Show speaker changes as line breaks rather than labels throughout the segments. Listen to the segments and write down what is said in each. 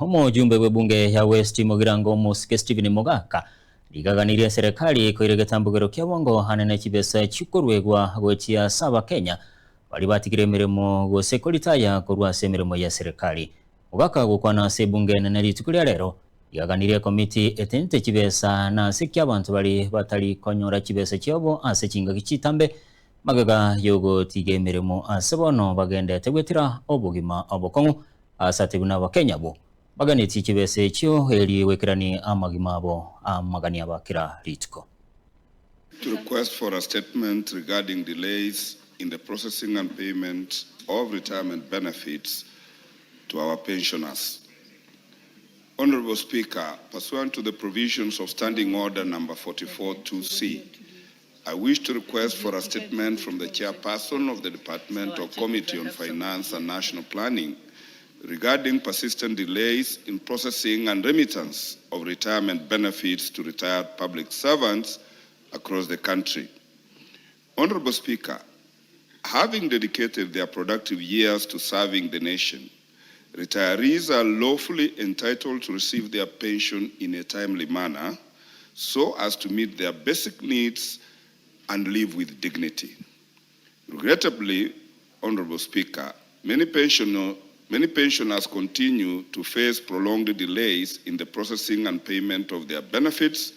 Omujumbe w'ebunge ya West Mogirango Muske Stephen Mogaka ligaganirie serikali koire getambugiro kia bongo hanene kibesa chikorwegwa gochia saba Kenya bali batigire emirimo gose koritaya korwase emirimo ya serikali. Mogaka gukwana se bunge nene litukulia lero ligaganirie komiti etente kibesa na sekia abantu bali batali konyora kibesa kyobo ase chinga kichitambe magaga yogo tige emirimo ase bono bagende tegwetira obugima obokongu asate buna Kenya bo bagani tikibese ekyo eri wekirani amagima abo amagani abakira litiko.
To request for a statement regarding delays in the processing and payment of retirement benefits to our pensioners. Honorable Speaker, pursuant to the provisions of Standing Order number 44-2C, I wish to request for a statement from the Chairperson of the Department of Committee on Finance and National Planning regarding persistent delays in processing and remittance of retirement benefits to retired public servants across the country. Honorable Speaker, having dedicated their productive years to serving the nation, retirees are lawfully entitled to receive their pension in a timely manner so as to meet their basic needs and live with dignity. Regrettably, Honorable Speaker, many pensioners continue to face prolonged delays in the processing and payment of their benefits,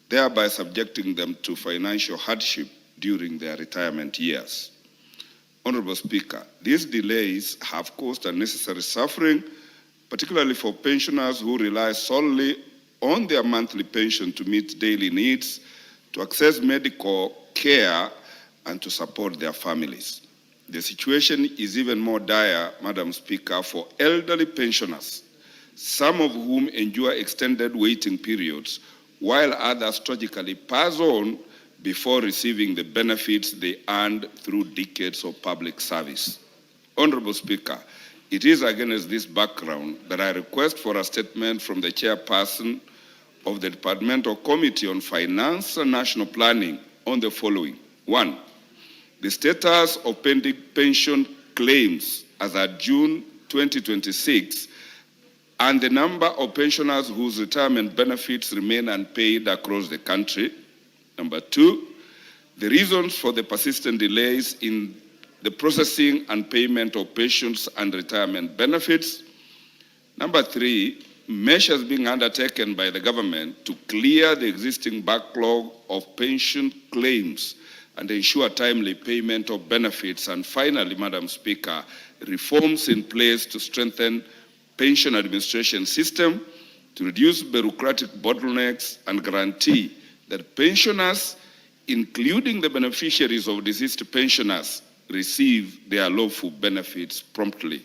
thereby subjecting them to financial hardship during their retirement years. Honorable Speaker, these delays have caused unnecessary suffering, particularly for pensioners who rely solely on their monthly pension to meet daily needs, to access medical care, and to support their families. The situation is even more dire, Madam Speaker, for elderly pensioners, some of whom endure extended waiting periods, while others tragically pass on before receiving the benefits they earned through decades of public service. Honorable Speaker, it is against this background that I request for a statement from the Chairperson of the Departmental Committee on Finance and National Planning on the following. 1. The status of pending pension claims as at June 2026 and the number of pensioners whose retirement benefits remain unpaid across the country. Number 2, the reasons for the persistent delays in the processing and payment of pensions and retirement benefits. Number 3, measures being undertaken by the government to clear the existing backlog of pension claims and ensure timely payment of benefits. And finally, Madam Speaker, reforms in place to strengthen pension administration system, to reduce bureaucratic bottlenecks and guarantee that pensioners, including the beneficiaries of deceased pensioners, receive their lawful benefits promptly.